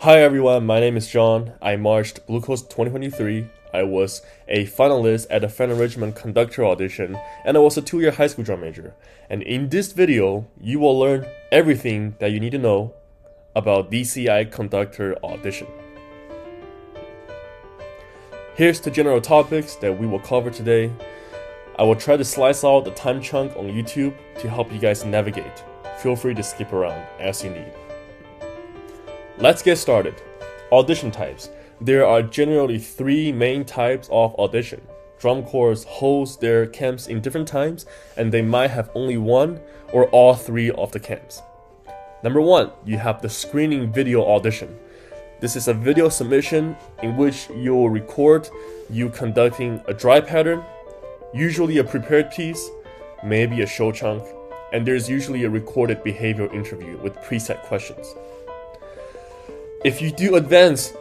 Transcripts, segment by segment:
Hi everyone, my name is John. I marched Blue Coast 2023. I was a finalist at the Fan Enrichment Conductor Audition, and I was a 2-year high school drum major. And in this video, you will learn everything that you need to know about DCI Conductor Audition. Here's the general topics that we will cover today. I will try to slice out the time chunk on YouTube to help you guys navigate. Feel free to skip around as you need. Let's get started. Audition types. There are generally 3 main types of audition. Drum corps host their camps in different times, and they might have only one or all 3 of the camps. Number 1, you have the screening video audition. This is a video submission in which you will record you conducting a dry pattern, usually a prepared piece, maybe a show chunk, and there's usually a recorded behavioral interview with preset questions. If you do advance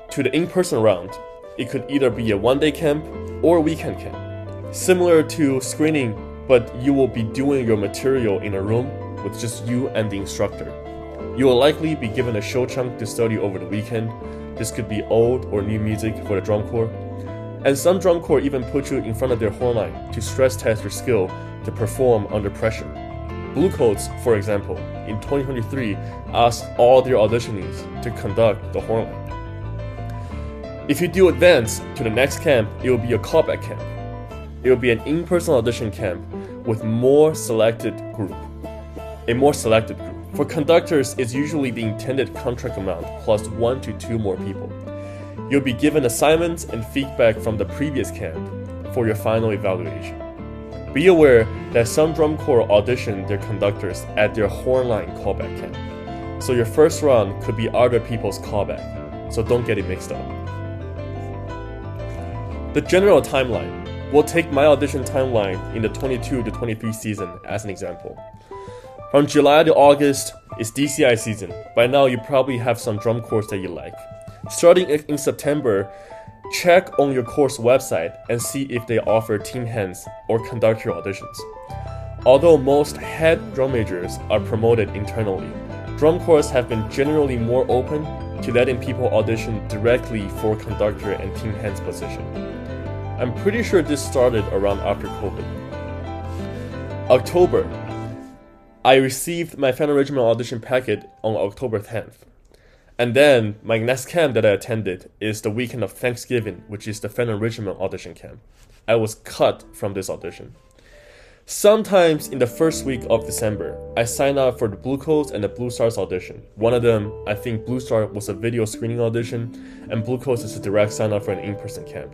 to the in-person round, it could either be a one-day camp or a weekend camp. Similar to screening, but you will be doing your material in a room with just you and the instructor. You will likely be given a show chunk to study over the weekend. This could be old or new music for the drum corps. And some drum corps even put you in front of their horn line to stress test your skill to perform under pressure. Blue Coats, for example, in 2023 asked all their auditionees to conduct the horn line. If you do advance to the next camp, it will be a callback camp. It will be an in-person audition camp with a more selected group. For conductors, it's usually the intended contract amount plus 1 to 2 more people. You'll be given assignments and feedback from the previous camp for your final evaluation. Be aware that some drum corps audition their conductors at their horn line callback camp. So your first round could be other people's callback, so don't get it mixed up. The general timeline. We'll take my audition timeline in the 22 to 23 season as an example. From July to August is DCI season. By now you probably have some drum corps that you like. Starting in September, check on your course website and see if they offer team hands or conductor auditions. Although most head drum majors are promoted internally, drum corps have been generally more open to letting people audition directly for conductor and team hands position. I'm pretty sure this started around after COVID. October. I received my Fan Enrichment audition packet on October 10th. And then my next camp that I attended is the weekend of Thanksgiving, which is the Fan Enrichment audition camp. I was cut from this audition. Sometimes in the first week of December, I signed up for the Blue Coats and the Blue Stars audition. One of them, I think Blue Star, was a video screening audition, and Blue Coats is a direct sign up for an in-person camp.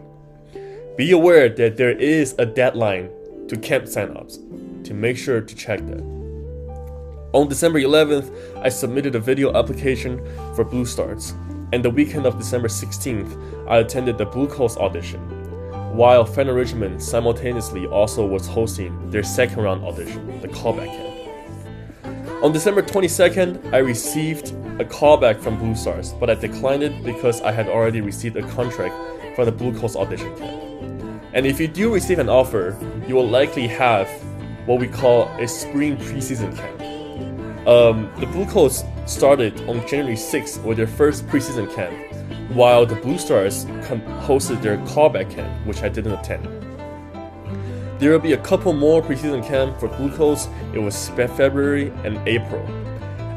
Be aware that there is a deadline to camp sign-ups, to make sure to check that. On December 11th, I submitted a video application for Blue Stars, and the weekend of December 16th, I attended the Blue Coats audition, while Fan Enrichment simultaneously also was hosting their second round audition, the callback camp. On December 22nd, I received a callback from Blue Stars, but I declined it because I had already received a contract for the Blue Coats audition camp. And if you do receive an offer, you will likely have what we call a spring preseason camp. The Blue Coats started on January 6th with their first preseason camp, while the Blue Stars hosted their callback camp, which I didn't attend. There will be a couple more preseason camps for Blue Coats. It was February and April.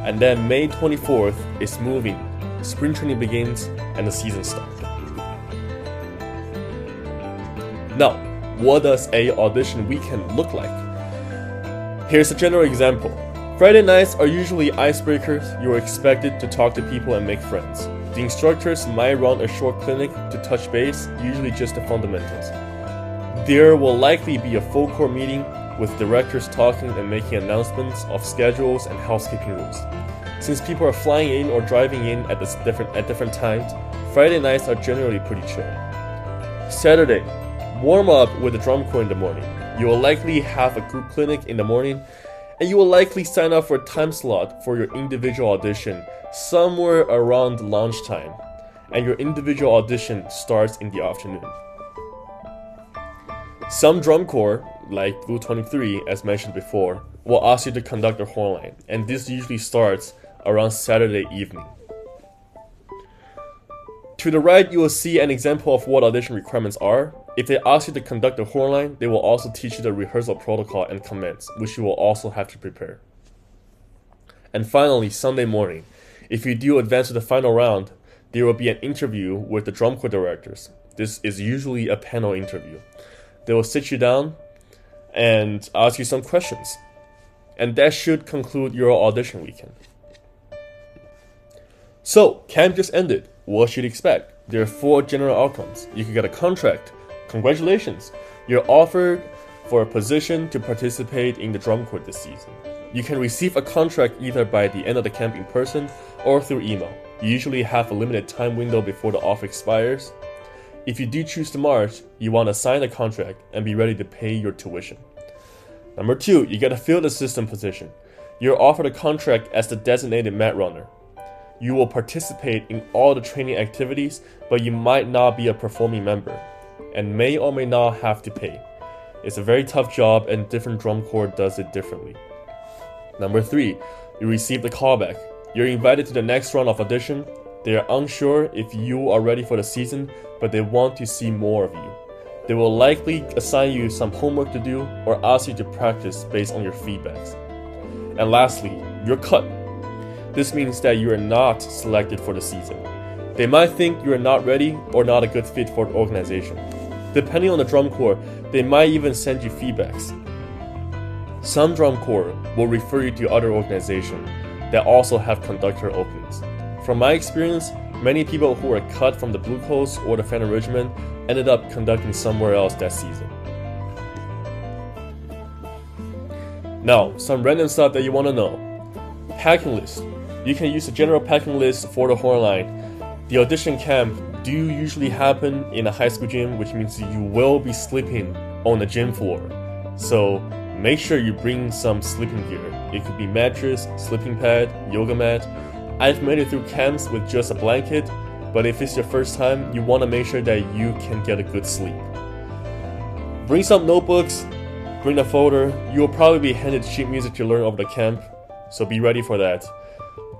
And then May 24th is moving. Spring training begins and the season starts. Now, what does a audition weekend look like? Here's a general example. Friday nights are usually icebreakers. You're expected to talk to people and make friends. The instructors might run a short clinic to touch base, usually just the fundamentals. There will likely be a full core meeting with directors talking and making announcements of schedules and housekeeping rules. Since people are flying in or driving in at different times, Friday nights are generally pretty chill. Saturday, warm up with the drum corps in the morning. You will likely have a group clinic in the morning, and you will likely sign up for a time slot for your individual audition somewhere around lunchtime, and your individual audition starts in the afternoon. Some drum corps, like Blue 23, as mentioned before, will ask you to conduct a horn line, and this usually starts around Saturday evening. To the right, you will see an example of what audition requirements are. If they ask you to conduct the horn line, they will also teach you the rehearsal protocol and commands, which you will also have to prepare. And finally, Sunday morning, if you do advance to the final round, there will be an interview with the drum corps directors. This is usually a panel interview. They will sit you down and ask you some questions. And that should conclude your audition weekend. So, camp just ended. What should you expect? There are 4 general outcomes. You can get a contract. Congratulations! You're offered for a position to participate in the drum corps this season. You can receive a contract either by the end of the camp in person or through email. You usually have a limited time window before the offer expires. If you do choose to march, you want to sign the contract and be ready to pay your tuition. Number 2, you get a field assistant position. You're offered a contract as the designated mat runner. You will participate in all the training activities, but you might not be a performing member, and may or may not have to pay. It's a very tough job, and different drum corps does it differently. Number 3, you receive the callback. You're invited to the next round of audition. They are unsure if you are ready for the season, but they want to see more of you. They will likely assign you some homework to do or ask you to practice based on your feedbacks. And lastly, you're cut. This means that you are not selected for the season. They might think you are not ready or not a good fit for the organization. Depending on the drum corps, they might even send you feedbacks. Some drum corps will refer you to other organizations that also have conductor openings. From my experience, many people who were cut from the Blue Coats or the Phantom Regiment ended up conducting somewhere else that season. Now, some random stuff that you want to know. Packing list. You can use the general packing list for the horn line. The audition camp do usually happen in a high school gym, which means you will be sleeping on the gym floor. So make sure you bring some sleeping gear. It could be mattress, sleeping pad, yoga mat. I've made it through camps with just a blanket, but if it's your first time, you want to make sure that you can get a good sleep. Bring some notebooks, bring a folder. You will probably be handed sheet music to learn over the camp, so be ready for that.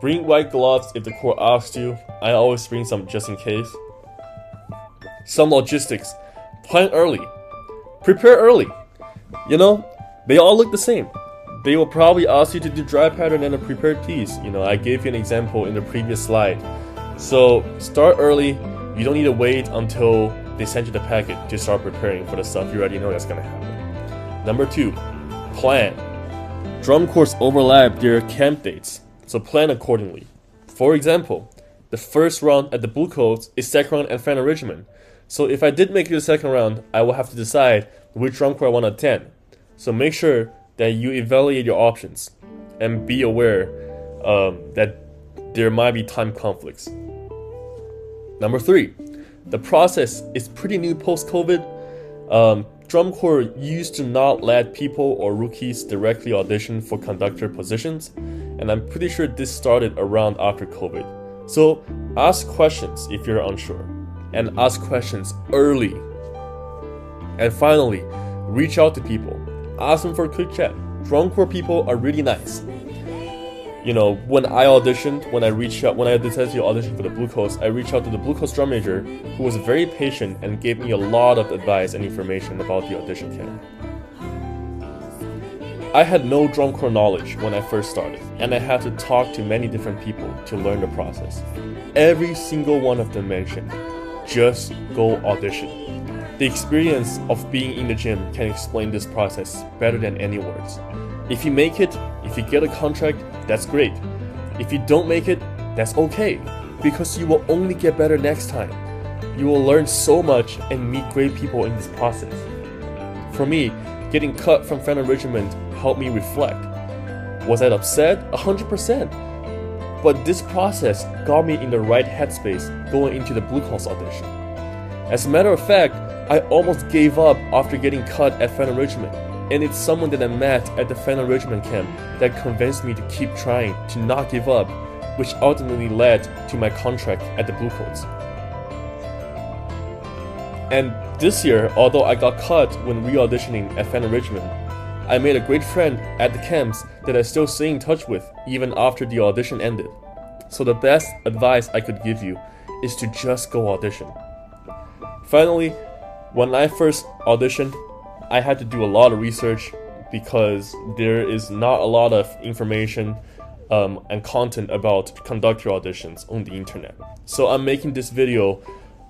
Bring white gloves if the corps asks you. I always bring some just in case. Some logistics. Plan early. Prepare early. They all look the same. They will probably ask you to do dry pattern and a prepared piece. I gave you an example in the previous slide. So start early. You don't need to wait until they send you the packet to start preparing for the stuff you already know that's going to happen. Number 2, plan. Drum corps overlap their camp dates, so plan accordingly. For example, the first round at the Blue Coats is second round at Phantom Regiment. So if I did make it to the second round, I will have to decide which drum corps I want to attend. So make sure that you evaluate your options and be aware that there might be time conflicts. Number 3, the process is pretty new post-COVID. Drum corps used to not let people or rookies directly audition for conductor positions, and I'm pretty sure this started around after COVID. So ask questions if you're unsure, and ask questions early. And finally, reach out to people. Ask them for a quick chat. Drum corps people are really nice. When I auditioned, when I decided to audition for the Blue Coats, I reached out to the Blue Coats drum major, who was very patient and gave me a lot of advice and information about the audition camp. I had no drum corps knowledge when I first started, and I had to talk to many different people to learn the process. Every single one of them mentioned, just go audition. The experience of being in the gym can explain this process better than any words. If you make it, if you get a contract, that's great. If you don't make it, that's okay, because you will only get better next time. You will learn so much and meet great people in this process. For me, getting cut from Phantom Regiment helped me reflect. Was I upset? 100%. But this process got me in the right headspace going into the Blue Coats audition. As a matter of fact, I almost gave up after getting cut at Phantom Regiment, and it's someone that I met at the Phantom Regiment camp that convinced me to keep trying, to not give up, which ultimately led to my contract at the Blue Coats. And this year, although I got cut when re-auditioning at Phantom Regiment, I made a great friend at the camps that I still stay in touch with even after the audition ended. So the best advice I could give you is to just go audition. Finally, when I first auditioned, I had to do a lot of research because there is not a lot of information and content about conductor auditions on the internet. So I'm making this video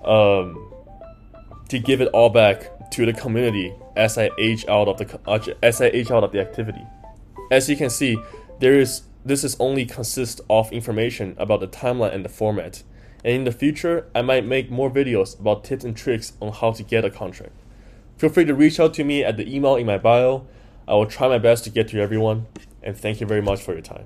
to give it all back to the community as I age out of the activity. As you can see, this is only consists of information about the timeline and the format. And in the future, I might make more videos about tips and tricks on how to get a contract. Feel free to reach out to me at the email in my bio. I will try my best to get to everyone, and thank you very much for your time.